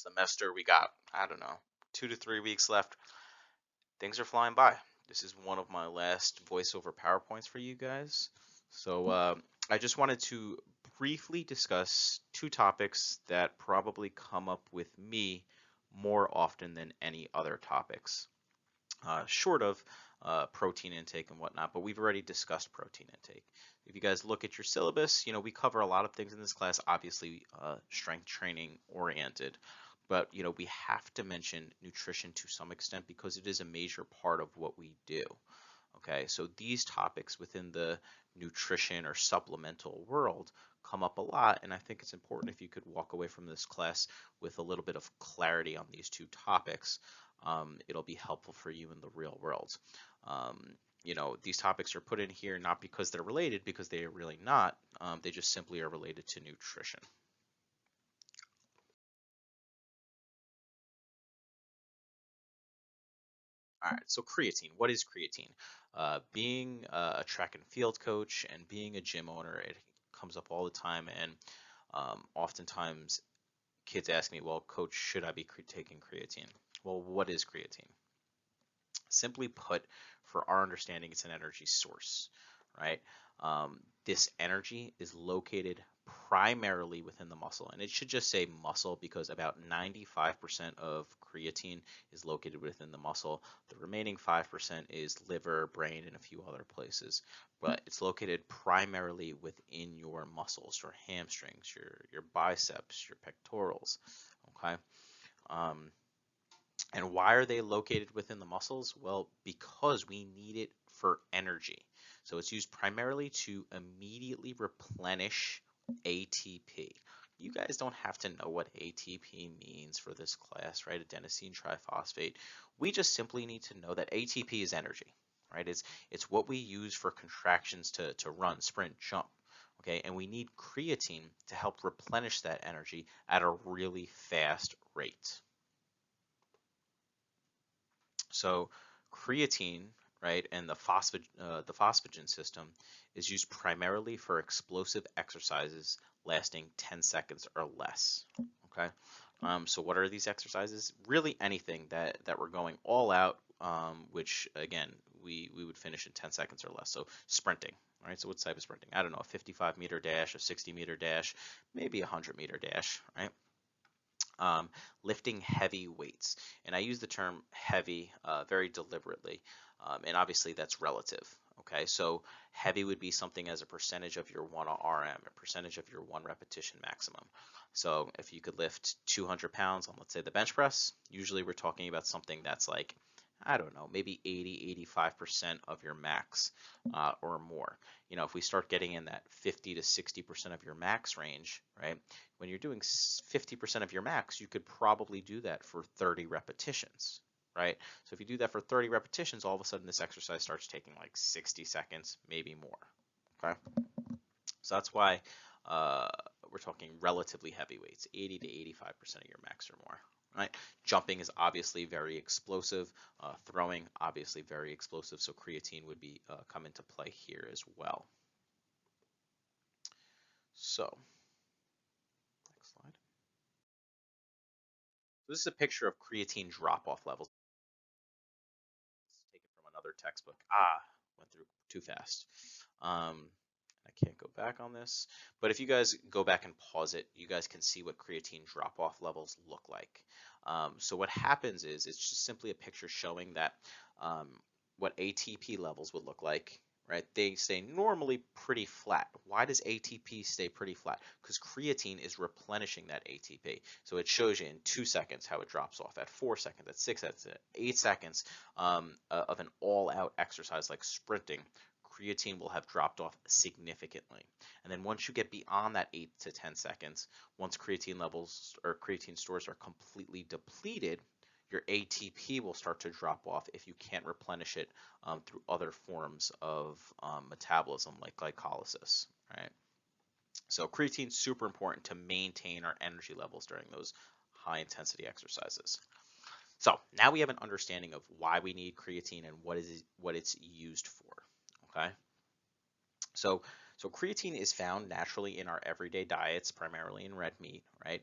semester. We got, I don't know, 2 to 3 weeks left. Things are flying by. This is one of my last voiceover PowerPoints for you guys. So I just wanted to briefly discuss two topics that probably come up with me more often than any other topics, short of protein intake and whatnot, but we've already discussed protein intake. If you guys look at your syllabus, we cover a lot of things in this class, obviously strength training oriented, but we have to mention nutrition to some extent because it is a major part of what we do. Okay, so these topics within the nutrition or supplemental world come up a lot, and I think it's important if you could walk away from this class with a little bit of clarity on these two topics. It'll be helpful for you in the real world. These topics are put in here not because they're related, because they are really not. They just simply are related to nutrition. All right, so creatine. What is creatine? Being a track and field coach and being a gym owner, it comes up all the time, and oftentimes kids ask me, well, coach, should I be taking creatine? Well, what is creatine? Simply put, for our understanding, it's an energy source, right? This energy is located primarily within the muscle, and it should just say muscle because about 95% of creatine is located within the muscle. The remaining 5% is liver, brain, and a few other places, but it's located primarily within your muscles, your hamstrings, your biceps, your pectorals, okay? And why are they located within the muscles? Well, because we need it for energy. So it's used primarily to immediately replenish ATP. You guys don't have to know what ATP means for this class, right? Adenosine triphosphate. We just simply need to know that ATP is energy, right? It's what we use for contractions to run, sprint, jump. Okay, and we need creatine to help replenish that energy at a really fast rate. So creatine, right, and the phosphagen system is used primarily for explosive exercises lasting 10 seconds or less. Okay, so what are these exercises? Really anything that we're going all out, which again we would finish in 10 seconds or less. So sprinting. Right, so what type of sprinting? I don't know, a 55-meter dash, a 60-meter dash, maybe a 100-meter dash, right? Lifting heavy weights. And I use the term heavy very deliberately, and obviously that's relative. Okay, so heavy would be something as a percentage of your 1 RM, a percentage of your 1 repetition maximum. So if you could lift 200 pounds on, let's say, the bench press, usually we're talking about something that's like, I don't know, maybe 80-85% of your max or more. If we start getting in that 50 to 60% of your max range, right? When you're doing 50% of your max, you could probably do that for 30 repetitions, right? So if you do that for 30 repetitions, all of a sudden this exercise starts taking like 60 seconds, maybe more, okay? So that's why we're talking relatively heavy weights, 80 to 85% of your max or more. Right? Jumping is obviously very explosive. Throwing, obviously very explosive. So creatine would be come into play here as well. So, next slide. So this is a picture of creatine drop-off levels. Taken from another textbook. Went through too fast. I can't go back on this. But if you guys go back and pause it, you guys can see what creatine drop-off levels look like. So what happens is it's just simply a picture showing that what ATP levels would look like, right? They stay normally pretty flat. Why does ATP stay pretty flat? Because creatine is replenishing that ATP. So it shows you in 2 seconds how it drops off, at 4 seconds, at 6 seconds, at 8 seconds of an all-out exercise like sprinting. Creatine will have dropped off significantly. And then once you get beyond that 8 to 10 seconds, once creatine levels or creatine stores are completely depleted, your ATP will start to drop off if you can't replenish it through other forms of metabolism like glycolysis, right? So creatine is super important to maintain our energy levels during those high intensity exercises. So now we have an understanding of why we need creatine and what it's used for. Okay, so So creatine is found naturally in our everyday diets, primarily in red meat, right?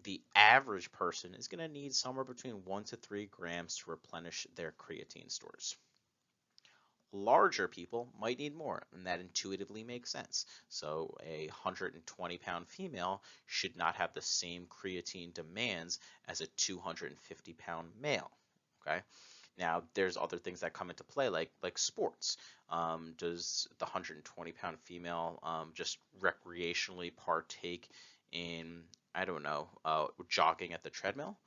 The average person is going to need somewhere between 1 to 3 grams to replenish their creatine stores. Larger people might need more, and that intuitively makes sense. So a 120-pound female should not have the same creatine demands as a 250-pound male. Okay. Now, there's other things that come into play, like sports. Does the 120-pound female just recreationally partake in, I don't know, jogging at the treadmill?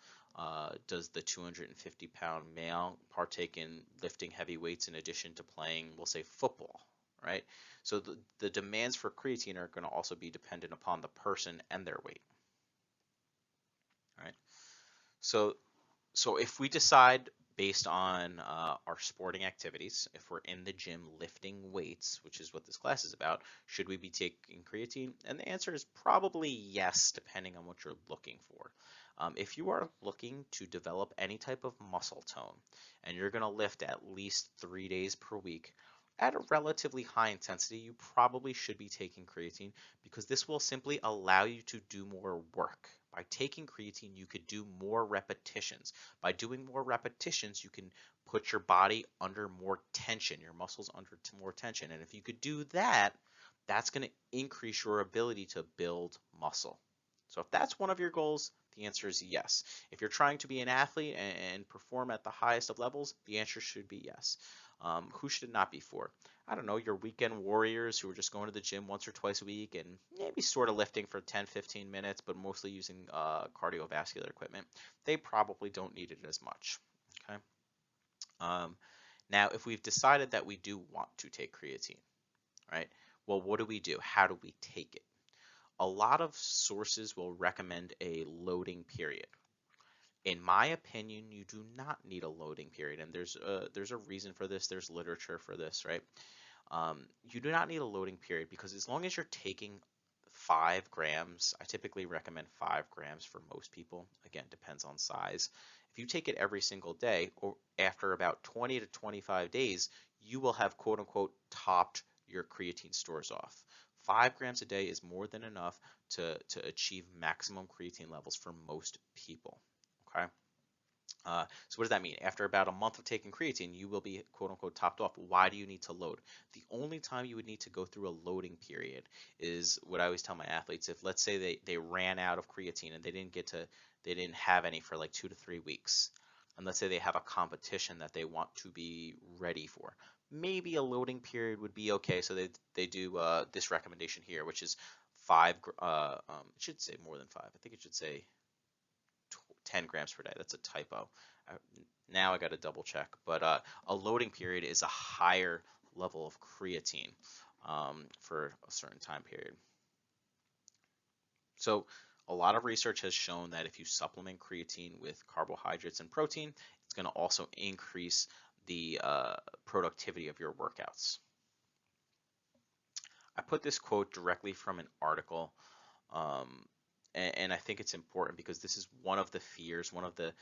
Does the 250-pound male partake in lifting heavy weights in addition to playing, we'll say, football, right? So the demands for creatine are going to also be dependent upon the person and their weight, right? So if we decide based on our sporting activities, if we're in the gym lifting weights, which is what this class is about, should we be taking creatine? And the answer is probably yes, depending on what you're looking for. If you are looking to develop any type of muscle tone and you're going to lift at least 3 days per week, at a relatively high intensity, you probably should be taking creatine because this will simply allow you to do more work. By taking creatine, you could do more repetitions. By doing more repetitions, you can put your body under more tension, your muscles under more tension. And if you could do that, that's going to increase your ability to build muscle. So if that's one of your goals, the answer is yes. If you're trying to be an athlete and perform at the highest of levels, the answer should be yes. Who should it not be for? I don't know, your weekend warriors who are just going to the gym once or twice a week and maybe sort of lifting for 10-15 minutes, but mostly using cardiovascular equipment. They probably don't need it as much. Okay. Now, if we've decided that we do want to take creatine, right? Well, what do we do? How do we take it? A lot of sources will recommend a loading period. In my opinion, you do not need a loading period, and there's a reason for this. There's literature for this, right? You do not need a loading period because as long as you're taking 5 grams, I typically recommend 5 grams for most people. Again, depends on size. If you take it every single day, or after about 20 to 25 days, you will have quote unquote topped your creatine stores off. 5 grams a day is more than enough to achieve maximum creatine levels for most people. Okay. So what does that mean? After about a month of taking creatine, you will be quote unquote topped off. Why do you need to load? The only time you would need to go through a loading period is what I always tell my athletes. If let's say they ran out of creatine and they didn't have any for like 2 to 3 weeks. And let's say they have a competition that they want to be ready for. Maybe a loading period would be okay. So they do this recommendation here, which is it should say more than 5. I think it should say 10 grams per day. That's a typo. Now I got to double check. But a loading period is a higher level of creatine for a certain time period. So a lot of research has shown that if you supplement creatine with carbohydrates and protein, it's going to also increase the productivity of your workouts. I put this quote directly from an article, and I think it's important because this is one of the fears, one of the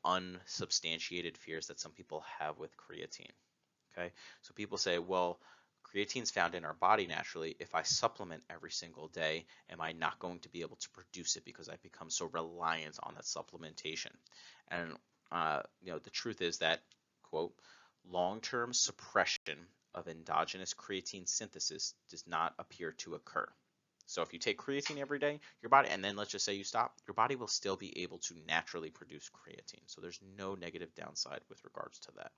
unsubstantiated fears that some people have with creatine. Okay, so people say, well, creatine is found in our body naturally. If I supplement every single day, am I not going to be able to produce it because I've become so reliant on that supplementation? And the truth is that, quote, long-term suppression of endogenous creatine synthesis does not appear to occur. So if you take creatine every day, your body, and then let's just say you stop, your body will still be able to naturally produce creatine. So there's no negative downside with regards to that.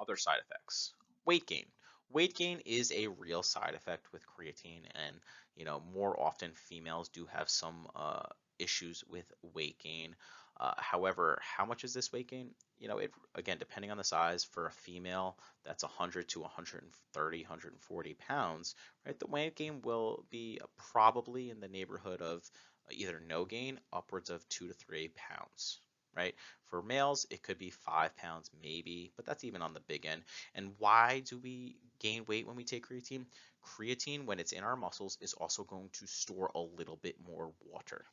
Other side effects. Weight gain. Weight gain is a real side effect with creatine, and more often females do have some issues with weight gain. However, how much is this weight gain? It again, depending on the size, for a female that's 100 to 130, 140 pounds, right? The weight gain will be probably in the neighborhood of either no gain, upwards of 2 to 3 pounds, right? For males, it could be 5 pounds maybe, but that's even on the big end. And why do we gain weight when we take creatine? Creatine, when it's in our muscles, is also going to store a little bit more water.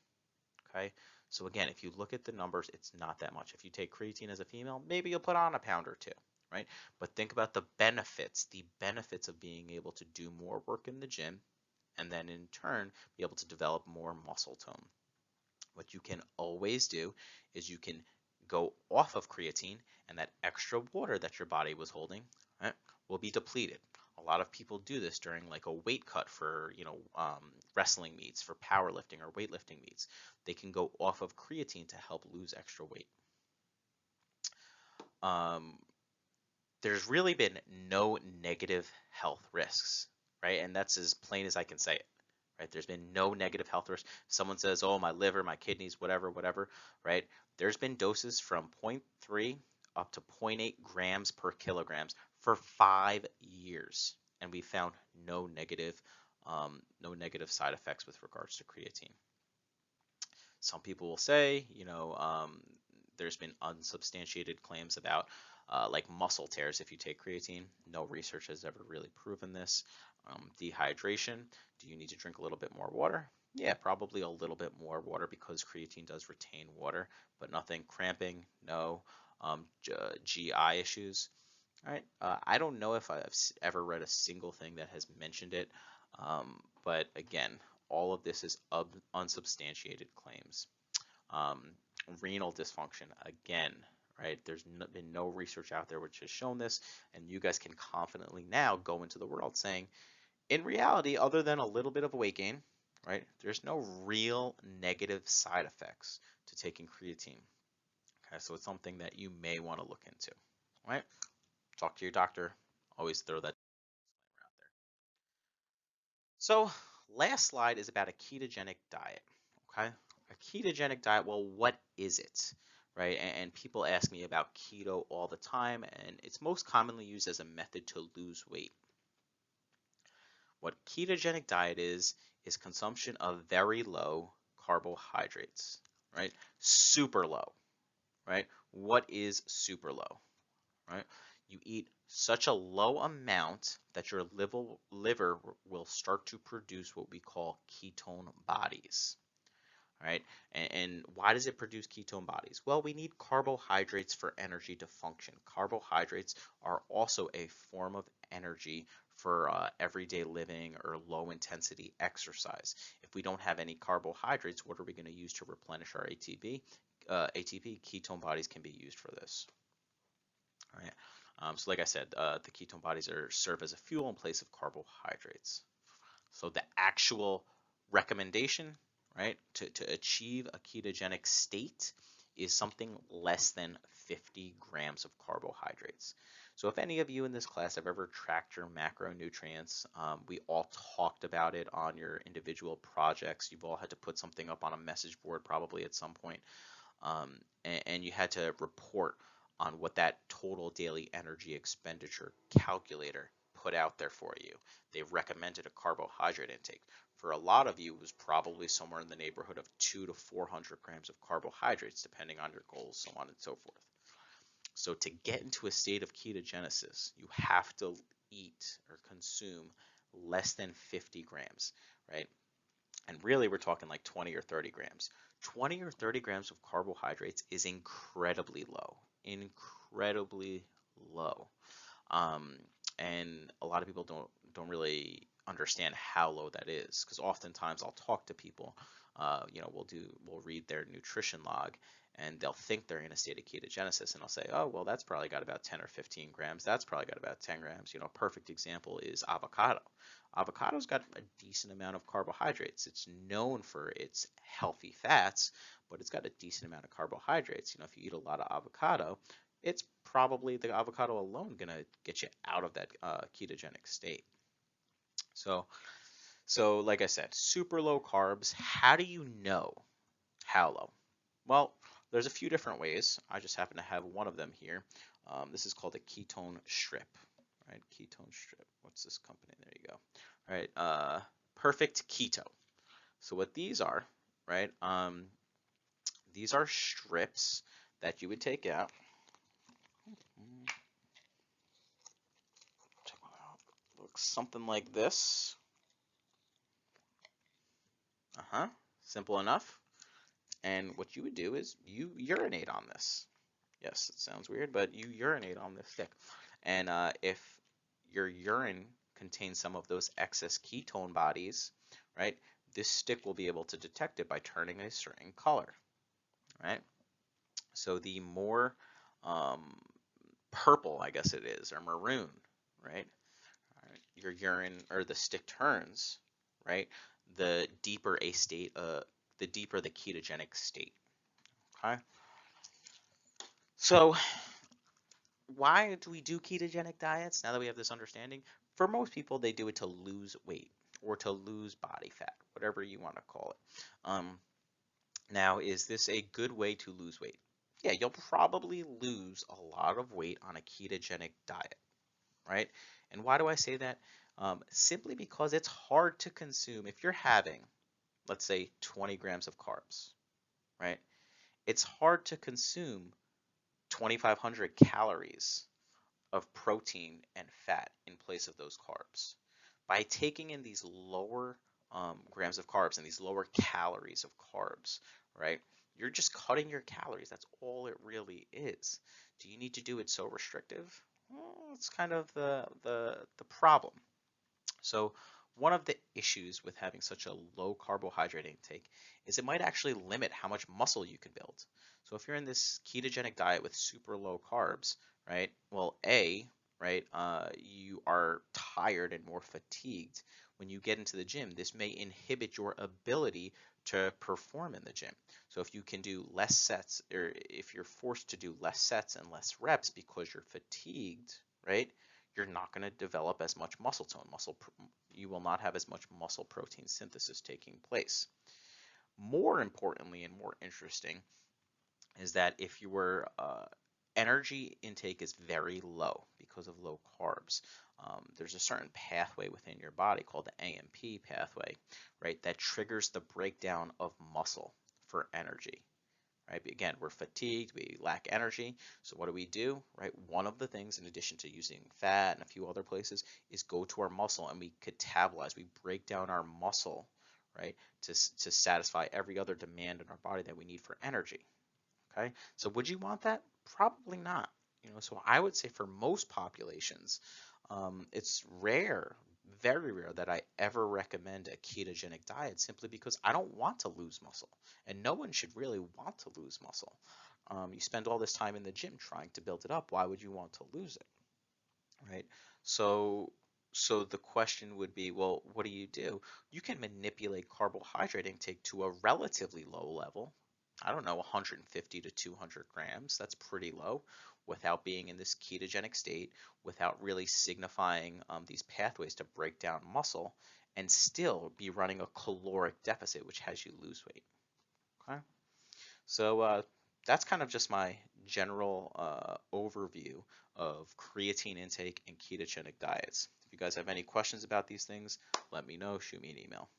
Okay, so again, if you look at the numbers, it's not that much. If you take creatine as a female, maybe you'll put on a pound or two, right? But think about the benefits of being able to do more work in the gym and then in turn be able to develop more muscle tone. What you can always do is you can go off of creatine, and that extra water that your body was holding, right, will be depleted. A lot of people do this during like a weight cut for wrestling meets, for powerlifting or weightlifting meets. They can go off of creatine to help lose extra weight. Um, there's really been no negative health risks, right? And that's as plain as I can say it, right? There's been no negative health risks. Someone says, oh, my liver, my kidneys, whatever, whatever, right? There's been doses from zero point 0.3 up to 0.8 grams per kilograms for 5 years, and we found no negative side effects with regards to creatine. Some people will say, there's been unsubstantiated claims about like muscle tears if you take creatine. No research has ever really proven this. Dehydration. Do you need to drink a little bit more water? Yeah, probably a little bit more water because creatine does retain water, but nothing cramping, no GI issues. All right. I don't know if I've ever read a single thing that has mentioned it, but again, all of this is unsubstantiated claims. Um, Renal dysfunction, again, right? There's been no research out there which has shown this, and you guys can confidently now go into the world saying, in reality, other than a little bit of weight gain, right? There's no real negative side effects to taking creatine. Okay, so it's something that you may want to look into, right? Talk to your doctor. Always throw that out there. So, last slide is about a ketogenic diet. Okay, a ketogenic diet. Well, what is it, right? And people ask me about keto all the time, and it's most commonly used as a method to lose weight. What ketogenic diet is consumption of very low carbohydrates, right? Super low, right? What is super low? Right? You eat such a low amount that your liver will start to produce what we call ketone bodies. Right? And why does it produce ketone bodies? Well, we need carbohydrates for energy to function. Carbohydrates are also a form of energy for everyday living or low intensity exercise. If we don't have any carbohydrates, what are we going to use to replenish our ATP? ATP, ketone bodies can be used for this. All right. So like I said, the ketone bodies serve as a fuel in place of carbohydrates. So the actual recommendation, right, to achieve a ketogenic state is something less than 50 grams of carbohydrates. So if any of you in this class have ever tracked your macronutrients, we all talked about it on your individual projects. You've all had to put something up on a message board probably at some point, and you had to report on what that total daily energy expenditure calculator put out there for you. They recommended a carbohydrate intake. For a lot of you, it was probably somewhere in the neighborhood of 200 to 400 grams of carbohydrates, depending on your goals, so on and so forth. So to get into a state of ketogenesis, you have to eat or consume less than 50 grams, right? And really, we're talking like 20 or 30 grams. 20 or 30 grams of carbohydrates is incredibly low, incredibly low. Um, and a lot of people don't really understand how low that is, because oftentimes I'll talk to people, we'll read their nutrition log, and they'll think they're in a state of ketogenesis, and I'll say, oh, well, that's probably got about 10 or 15 grams. That's probably got about 10 grams. A perfect example is avocado. Avocado's got a decent amount of carbohydrates. It's known for its healthy fats, but it's got a decent amount of carbohydrates. If you eat a lot of avocado, it's probably the avocado alone going to get you out of that ketogenic state. So like I said, super low carbs. How do you know how low? Well, there's a few different ways. I just happen to have one of them here. This is called a ketone strip, right? Ketone strip. What's this company? There you go. All right. Perfect Keto. So what these are, right? These are strips that you would take out. Looks something like this. Simple enough. And what you would do is you urinate on this. Yes, it sounds weird, but you urinate on this stick. And if your urine contains some of those excess ketone bodies, right, this stick will be able to detect it by turning a certain color, right? So the more um, purple, I guess it is, or maroon, right, your urine or the stick turns, right, the deeper a state, the deeper the ketogenic state. Okay. So why do we do ketogenic diets now that we have this understanding? For most people, they do it to lose weight or to lose body fat, whatever you want to call it. Now, is this a good way to lose weight? Yeah, you'll probably lose a lot of weight on a ketogenic diet, right? And why do I say that? Simply because it's hard to consume. If you're having, let's say, 20 grams of carbs, right? It's hard to consume 2,500 calories of protein and fat in place of those carbs. By taking in these lower grams of carbs and these lower calories of carbs, right? You're just cutting your calories. That's all it really is. Do you need to do it so restrictive? Well, it's kind of the problem. So one of the issues with having such a low carbohydrate intake is it might actually limit how much muscle you can build. So if you're in this ketogenic diet with super low carbs, right? Well, right, you are tired and more fatigued when you get into the gym. This may inhibit your ability to perform in the gym. So if you can do less sets, or if you're forced to do less sets and less reps because you're fatigued, right? You're not going to develop as much muscle tone. You will not have as much muscle protein synthesis taking place. More importantly and more interesting is that if your energy intake is very low because of low carbs, there's a certain pathway within your body called the AMP pathway, right, that triggers the breakdown of muscle for energy. Right? Again, we're fatigued, we lack energy. So what do? Right? One of the things, in addition to using fat and a few other places, is go to our muscle and we catabolize. We break down our muscle, right, to satisfy every other demand in our body that we need for energy. Okay. So would you want that? Probably not. So I would say for most populations, it's rare, very rare that I ever recommend a ketogenic diet simply because I don't want to lose muscle, and no one should really want to lose muscle. You spend all this time in the gym trying to build it up. Why would you want to lose it, right? So, so the question would be, well, what do? You can manipulate carbohydrate intake to a relatively low level. I don't know, 150 to 200 grams. That's pretty low without being in this ketogenic state, without really signifying these pathways to break down muscle, and still be running a caloric deficit, which has you lose weight. Okay. So that's kind of just my general overview of creatine intake and ketogenic diets. If you guys have any questions about these things, let me know. Shoot me an email.